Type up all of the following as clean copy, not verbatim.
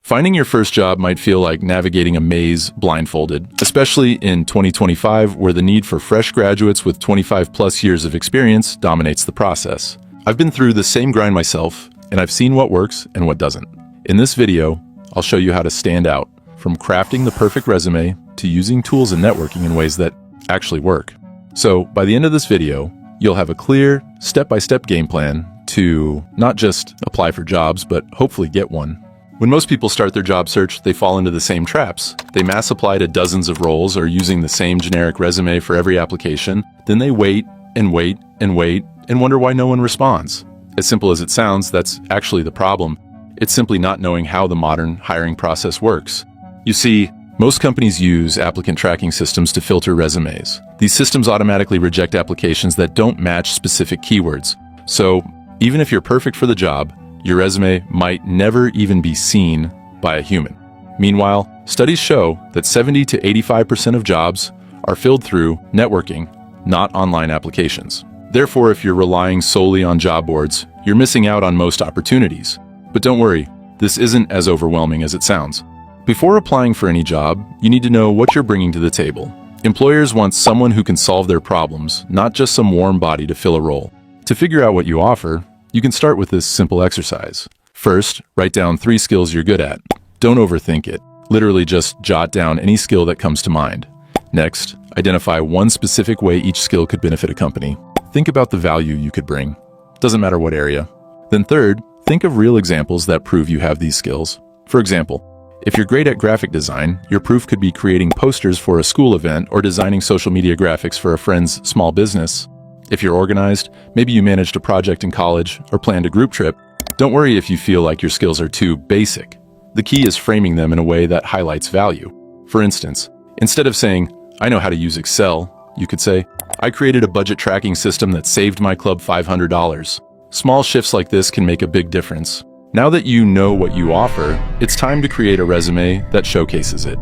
Finding your first job might feel like navigating a maze blindfolded, especially in 2025, where the need for fresh graduates with 25+ years of experience dominates the process. I've been through the same grind myself, and I've seen what works and what doesn't. In this video, I'll show you how to stand out, from crafting the perfect resume to using tools and networking in ways that actually work. So by the end of this video, you'll have a clear, step-by-step game plan to not just apply for jobs, but hopefully get one. When most people start their job search, they fall into the same traps. They mass apply to dozens of roles or using the same generic resume for every application. Then they wait and wait and wait and wonder why no one responds. As simple as it sounds, that's actually the problem. It's simply not knowing how the modern hiring process works. You see, most companies use applicant tracking systems to filter resumes. These systems automatically reject applications that don't match specific keywords. So even if you're perfect for the job, your resume might never even be seen by a human. Meanwhile, studies show that 70 to 85% of jobs are filled through networking, not online applications. Therefore, if you're relying solely on job boards, you're missing out on most opportunities. But don't worry, this isn't as overwhelming as it sounds. Before applying for any job, you need to know what you're bringing to the table. Employers want someone who can solve their problems, not just some warm body to fill a role. To figure out what you offer, you can start with this simple exercise. First, write down 3 skills you're good at. Don't overthink it. Literally just jot down any skill that comes to mind. Next, identify one specific way each skill could benefit a company. Think about the value you could bring. Doesn't matter what area. Then third, think of real examples that prove you have these skills. For example, if you're great at graphic design, your proof could be creating posters for a school event or designing social media graphics for a friend's small business. If you're organized, maybe you managed a project in college or planned a group trip. Don't worry if you feel like your skills are too basic. The key is framing them in a way that highlights value. For instance, instead of saying, "I know how to use Excel," you could say, "I created a budget tracking system that saved my club $500. Small shifts like this can make a big difference. Now that you know what you offer, it's time to create a resume that showcases it.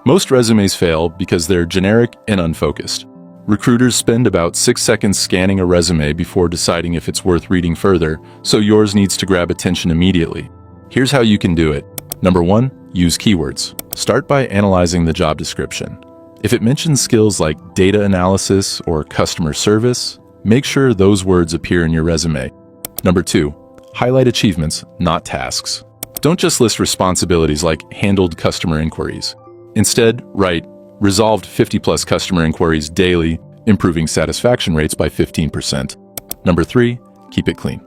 Most resumes fail because they're generic and unfocused. Recruiters spend about 6 seconds scanning a resume before deciding if it's worth reading further, so yours needs to grab attention immediately. Here's how you can do it. Number 1, use keywords. Start by analyzing the job description. If it mentions skills like data analysis or customer service, make sure those words appear in your resume. Number 2, highlight achievements, not tasks. Don't just list responsibilities like handled customer inquiries. Instead, write, resolved 50+ customer inquiries daily, improving satisfaction rates by 15%. Number 3, keep it clean.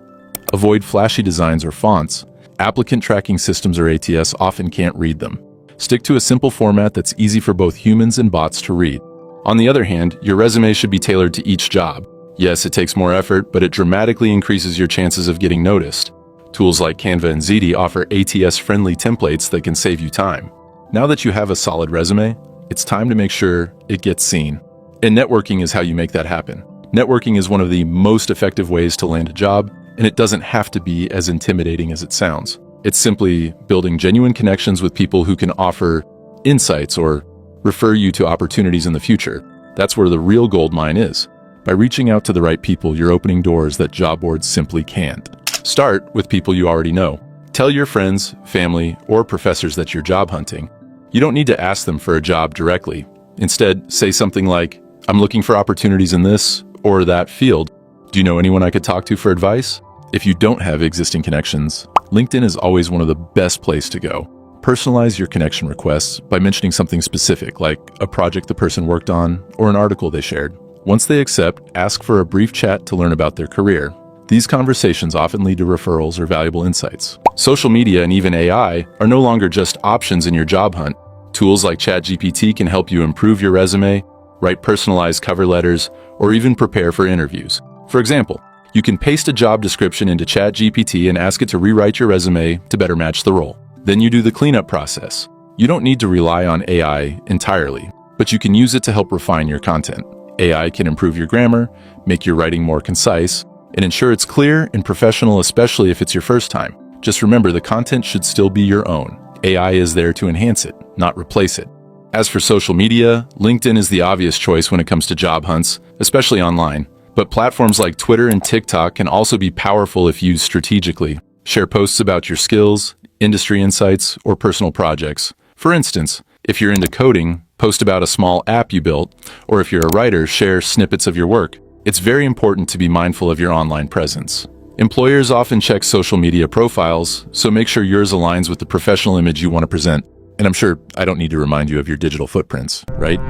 Avoid flashy designs or fonts. Applicant tracking systems or ATS often can't read them. Stick to a simple format that's easy for both humans and bots to read. On the other hand, your resume should be tailored to each job. Yes, it takes more effort, but it dramatically increases your chances of getting noticed. Tools like Canva and Ziti offer ATS-friendly templates that can save you time. Now that you have a solid resume, it's time to make sure it gets seen. And networking is how you make that happen. Networking is one of the most effective ways to land a job, and it doesn't have to be as intimidating as it sounds. It's simply building genuine connections with people who can offer insights or refer you to opportunities in the future. That's where the real gold mine is. By reaching out to the right people, you're opening doors that job boards simply can't. Start with people you already know. Tell your friends, family, or professors that you're job hunting. You don't need to ask them for a job directly. Instead, say something like, "I'm looking for opportunities in this or that field. Do you know anyone I could talk to for advice?" If you don't have existing connections, LinkedIn is always one of the best places to go. Personalize your connection requests by mentioning something specific, like a project the person worked on or an article they shared. Once they accept, ask for a brief chat to learn about their career. These conversations often lead to referrals or valuable insights. Social media and even AI are no longer just options in your job hunt. Tools like ChatGPT can help you improve your resume, write personalized cover letters, or even prepare for interviews. For example, you can paste a job description into ChatGPT and ask it to rewrite your resume to better match the role. Then you do the cleanup process. You don't need to rely on AI entirely, but you can use it to help refine your content. AI can improve your grammar, make your writing more concise, and ensure it's clear and professional, especially if it's your first time. Just remember, the content should still be your own. AI is there to enhance it, not replace it. As for social media, LinkedIn is the obvious choice when it comes to job hunts, especially online. But platforms like Twitter and TikTok can also be powerful if used strategically. Share posts about your skills, industry insights, or personal projects. For instance, if you're into coding, post about a small app you built, or if you're a writer, share snippets of your work. It's very important to be mindful of your online presence. Employers often check social media profiles, so make sure yours aligns with the professional image you want to present. And I'm sure I don't need to remind you of your digital footprints, right?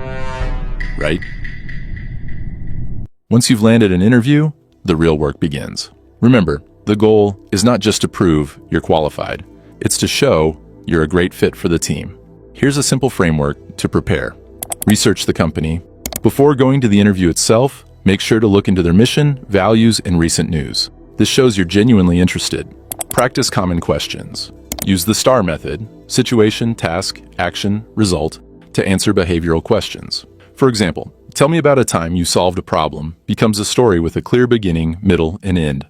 Right? Once you've landed an interview, the real work begins. Remember, the goal is not just to prove you're qualified. It's to show you're a great fit for the team. Here's a simple framework to prepare. Research the company. Before going to the interview itself, make sure to look into their mission, values, and recent news. This shows you're genuinely interested. Practice common questions. Use the STAR method, situation, task, action, result, to answer behavioral questions. For example, tell me about a time you solved a problem becomes a story with a clear beginning, middle, and end.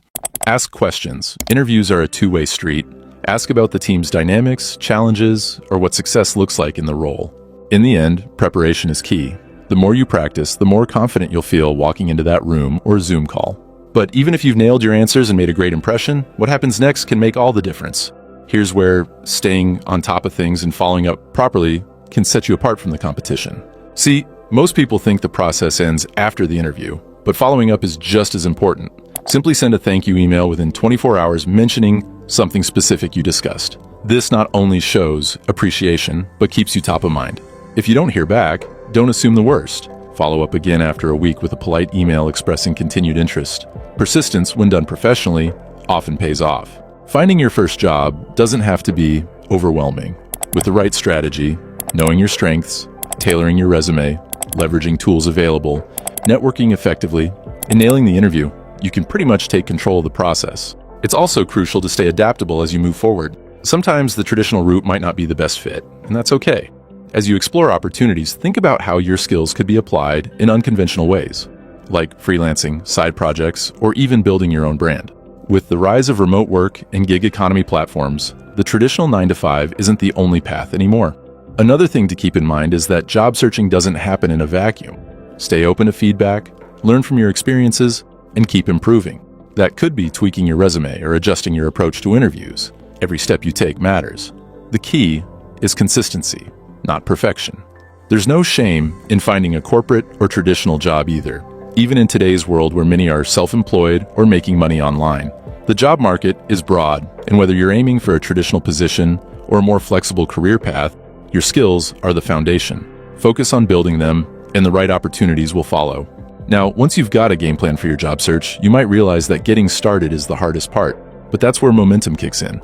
Ask questions. Interviews are a two-way street. Ask about the team's dynamics, challenges, or what success looks like in the role. In the end, preparation is key. The more you practice, the more confident you'll feel walking into that room or Zoom call. But even if you've nailed your answers and made a great impression, what happens next can make all the difference. Here's where staying on top of things and following up properly can set you apart from the competition. See, most people think the process ends after the interview, but following up is just as important. Simply send a thank you email within 24 hours mentioning something specific you discussed. This not only shows appreciation, but keeps you top of mind. If you don't hear back, don't assume the worst. Follow up again after a week with a polite email expressing continued interest. Persistence, when done professionally, often pays off. Finding your first job doesn't have to be overwhelming. With the right strategy, knowing your strengths, tailoring your resume, leveraging tools available, networking effectively, and nailing the interview, you can pretty much take control of the process. It's also crucial to stay adaptable as you move forward. Sometimes the traditional route might not be the best fit, and that's okay. As you explore opportunities, think about how your skills could be applied in unconventional ways, like freelancing, side projects, or even building your own brand. With the rise of remote work and gig economy platforms, the traditional 9-to-5 isn't the only path anymore. Another thing to keep in mind is that job searching doesn't happen in a vacuum. Stay open to feedback, learn from your experiences, and keep improving. That could be tweaking your resume or adjusting your approach to interviews. Every step you take matters. The key is consistency, not perfection. There's no shame in finding a corporate or traditional job either, even in today's world where many are self-employed or making money online. The job market is broad, and whether you're aiming for a traditional position or a more flexible career path, your skills are the foundation. Focus on building them, and the right opportunities will follow. Now, once you've got a game plan for your job search, you might realize that getting started is the hardest part, but that's where momentum kicks in.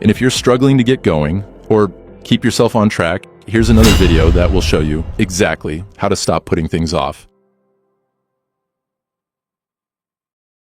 And if you're struggling to get going or keep yourself on track, here's another video that will show you exactly how to stop putting things off.